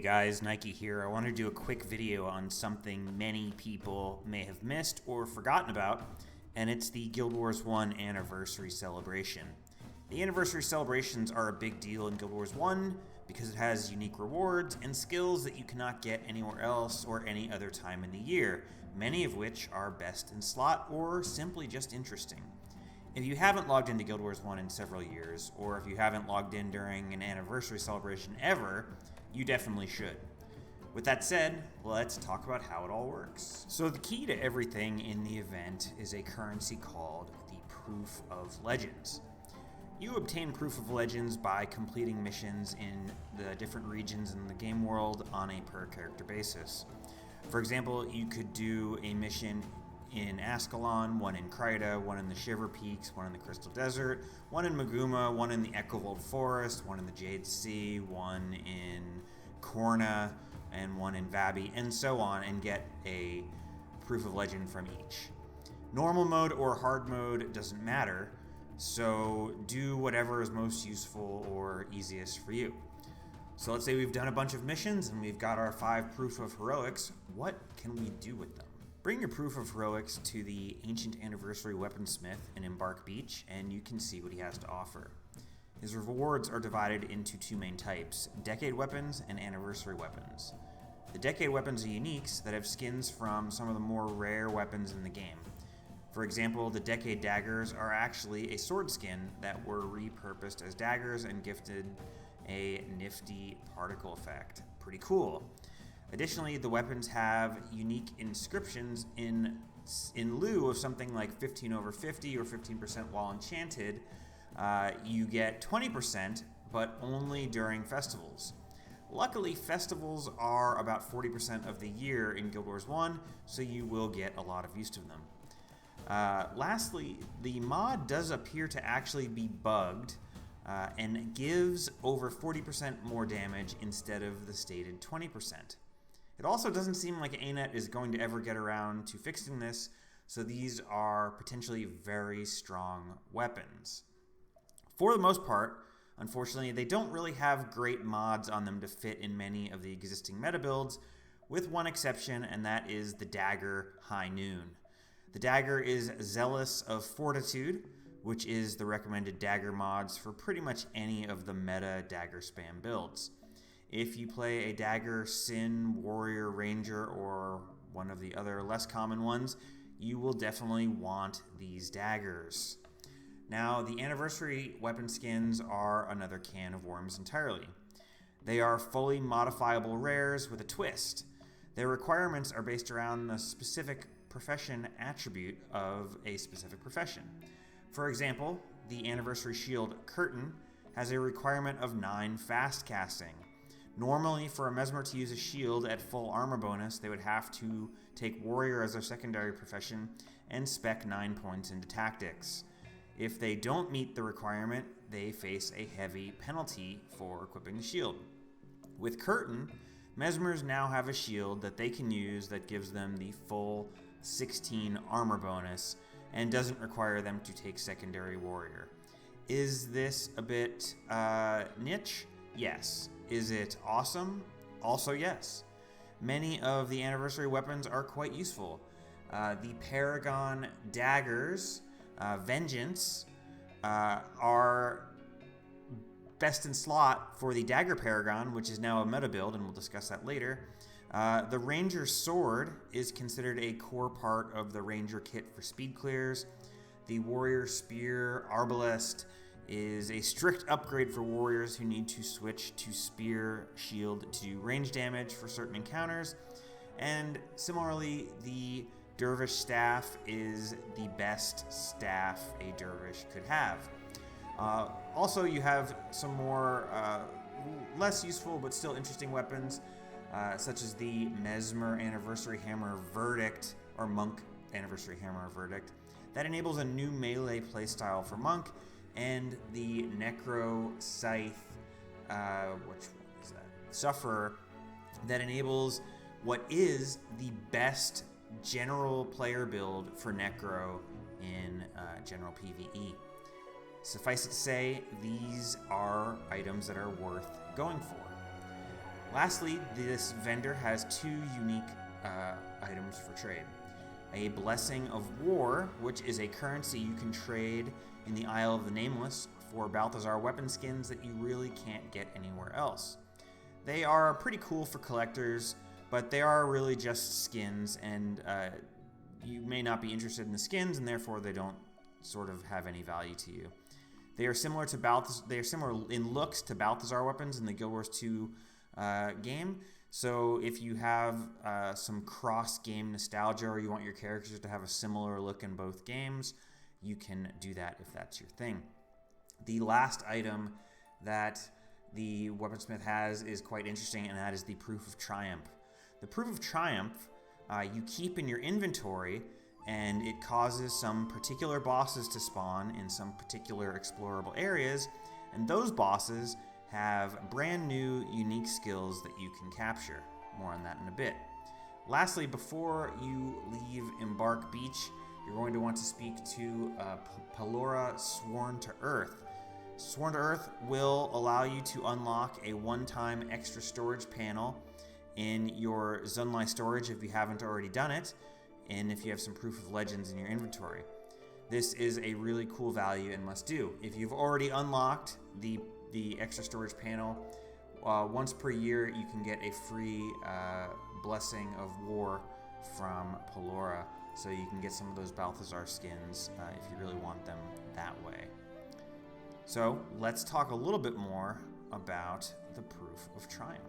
guys, Nike here. I want to do a quick video on something many people may have missed or forgotten about, and it's the Guild Wars 1 Anniversary Celebration. The Anniversary Celebrations are a big deal in Guild Wars 1 because it has unique rewards and skills that you cannot get anywhere else or any other time in the year, many of which are best in slot or simply just interesting. If you haven't logged into Guild Wars 1 in several years, or if you haven't logged in during an anniversary celebration ever, you definitely should. With that said, let's talk about how it all works. So the key to everything in the event is a currency called the Proof of Legends. You obtain Proof of Legends by completing missions in the different regions in the game world on a per character basis. For example, you could do a mission in Ascalon, one in Kryta, one in the Shiver Peaks, one in the Crystal Desert, one in Maguma, one in the Echovold Forest, one in the Jade Sea, one in Korna, and one in Vabi, and so on, and get a Proof of Legend from each. Normal mode or hard mode doesn't matter, so do whatever is most useful or easiest for you. So let's say we've done a bunch of missions and we've got our 5 Proof of Heroics. What can we do with them? Bring your Proof of Heroics to the Ancient Anniversary Weaponsmith in Embark Beach, and you can see what he has to offer. His rewards are divided into 2 main types, Decade Weapons and Anniversary Weapons. The Decade Weapons are uniques that have skins from some of the more rare weapons in the game. For example, the Decade Daggers are actually a sword skin that were repurposed as daggers and gifted a nifty particle effect. Pretty cool. Additionally, the weapons have unique inscriptions in lieu of something like 15 over 50 or 15% while enchanted. You get 20%, but only during festivals. Luckily, festivals are about 40% of the year in Guild Wars 1, so you will get a lot of use to them. Lastly, the mod does appear to actually be bugged and gives over 40% more damage instead of the stated 20%. It also doesn't seem like ANET is going to ever get around to fixing this, so these are potentially very strong weapons. For the most part, unfortunately, they don't really have great mods on them to fit in many of the existing meta builds, with one exception, and that is the Dagger High Noon. The Dagger is Zealous of Fortitude, which is the recommended dagger mods for pretty much any of the meta dagger spam builds. If you play a Dagger, Sin, Warrior, Ranger, or one of the other less common ones, you will definitely want these daggers. Now, the Anniversary weapon skins are another can of worms entirely. They are fully modifiable rares with a twist. Their requirements are based around the specific profession attribute of a specific profession. For example, the Anniversary Shield Curtain has a requirement of 9 fast casting. Normally, for a Mesmer to use a shield at full armor bonus, they would have to take Warrior as their secondary profession and spec 9 points into Tactics. If they don't meet the requirement, they face a heavy penalty for equipping the shield. With Curtain, Mesmers now have a shield that they can use that gives them the full 16 armor bonus and doesn't require them to take secondary Warrior. Is this a bit niche? Yes. Is it awesome? Also yes. Many of the Anniversary weapons are quite useful. The Paragon Daggers, Vengeance, are best in slot for the Dagger Paragon, which is now a meta build, and we'll discuss that later. The Ranger Sword is considered a core part of the Ranger kit for speed clears. The Warrior Spear Arbalest is a strict upgrade for warriors who need to switch to Spear Shield to do range damage for certain encounters. And similarly, the Dervish Staff is the best staff a Dervish could have. Also, you have some more less useful but still interesting weapons, such as the Mesmer Anniversary Hammer Verdict, or Monk Anniversary Hammer Verdict, that enables a new melee playstyle for Monk, and the Necro Scythe, which one is that? Sufferer, that enables what is the best general player build for Necro in general PvE. Suffice it to say, these are items that are worth going for. Lastly, this vendor has two unique items for trade. A Blessing of War, which is a currency you can trade in the Isle of the Nameless for Balthazar weapon skins that you really can't get anywhere else. They are pretty cool for collectors, but they are really just skins, and you may not be interested in the skins, and therefore they don't sort of have any value to you. They are similar to They are similar in looks to Balthazar weapons in the Guild Wars 2 game. So if you have some cross-game nostalgia, or you want your characters to have a similar look in both games, you can do that if that's your thing. The last item that the weaponsmith has is quite interesting, and that is the Proof of Triumph. The Proof of Triumph you keep in your inventory, and it causes some particular bosses to spawn in some particular explorable areas, and those bosses have brand new unique skills that you can capture. More on that in a bit. Lastly, before you leave Embark Beach, you're going to want to speak to Pelora Sworn to Earth. Sworn to Earth will allow you to unlock a one-time extra storage panel in your Zunlai storage if you haven't already done it, and if you have some Proof of Legends in your inventory. This is a really cool value and must do. If you've already unlocked the extra storage panel, once per year you can get a free Blessing of War from Pelora, so you can get some of those Balthazar skins if you really want them that way. So let's talk a little bit more about the Proof of Triumph.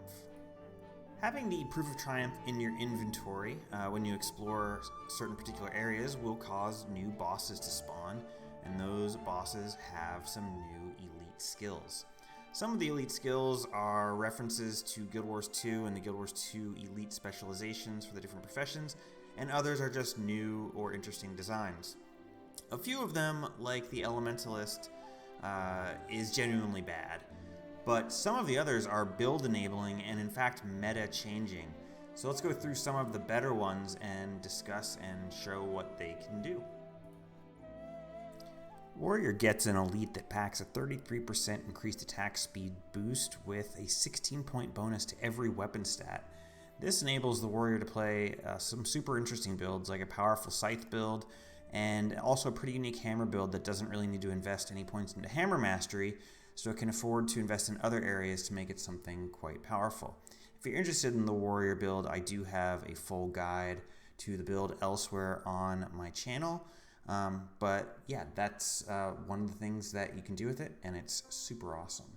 Having the Proof of Triumph in your inventory when you explore certain particular areas will cause new bosses to spawn, and those bosses have some new elite skills. Some of the elite skills are references to Guild Wars 2 and the Guild Wars 2 elite specializations for the different professions, and others are just new or interesting designs. A few of them, like the Elementalist, is genuinely bad, but some of the others are build enabling and in fact meta changing. So let's go through some of the better ones and discuss and show what they can do. Warrior gets an elite that packs a 33% increased attack speed boost with a 16-point bonus to every weapon stat. This enables the warrior to play some super interesting builds, like a powerful scythe build, and also a pretty unique hammer build that doesn't really need to invest any points into hammer mastery, so it can afford to invest in other areas to make it something quite powerful. If you're interested in the warrior build, I do have a full guide to the build elsewhere on my channel. But yeah, that's one of the things that you can do with it, and it's super awesome.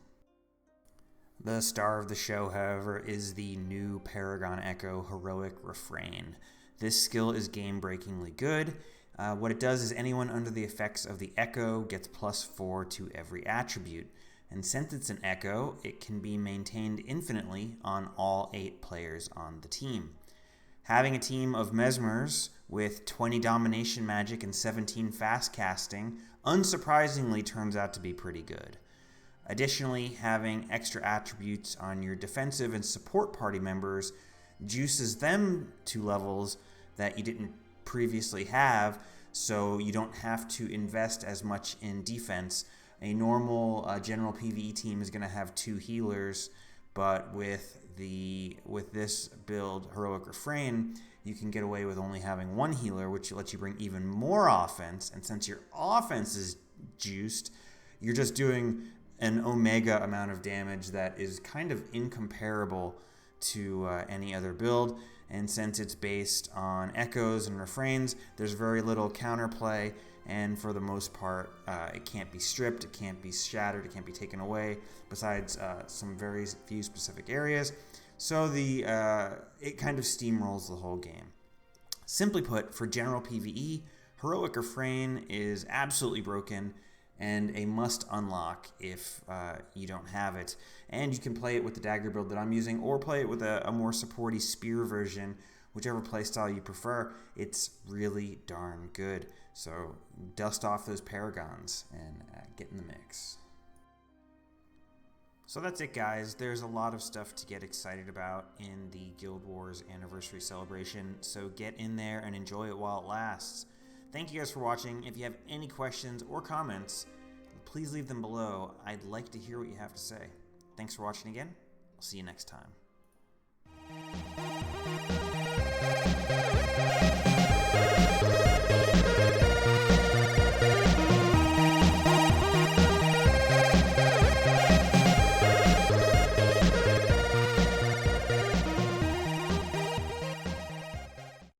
The star of the show, however, is the new Paragon Echo Heroic Refrain. This skill is game-breakingly good. What it does is anyone under the effects of the Echo gets +4 to every attribute. And since it's an Echo, it can be maintained infinitely on all 8 players on the team. Having a team of Mesmers with 20 domination magic and 17 fast casting unsurprisingly turns out to be pretty good. Additionally, having extra attributes on your defensive and support party members juices them to levels that you didn't previously have, so you don't have to invest as much in defense. A normal general PvE team is going to have 2 healers, but with this build, Heroic Refrain, you can get away with only having 1 healer, which lets you bring even more offense. And since your offense is juiced, you're just doing an omega amount of damage that is kind of incomparable to any other build. And since it's based on echoes and refrains, there's very little counterplay, and for the most part, it can't be stripped, it can't be shattered, it can't be taken away, besides some very few specific areas. So it kind of steamrolls the whole game. Simply put, for general PvE, Heroic Refrain is absolutely broken and a must unlock if you don't have it. And you can play it with the dagger build that I'm using, or play it with a more supporty spear version, whichever playstyle you prefer. It's really darn good. So dust off those paragons and get in the mix. So that's it, guys. There's a lot of stuff to get excited about in the Guild Wars Anniversary Celebration, so get in there and enjoy it while it lasts. Thank you guys for watching. If you have any questions or comments, please leave them below. I'd like to hear what you have to say. Thanks for watching again. I'll see you next time.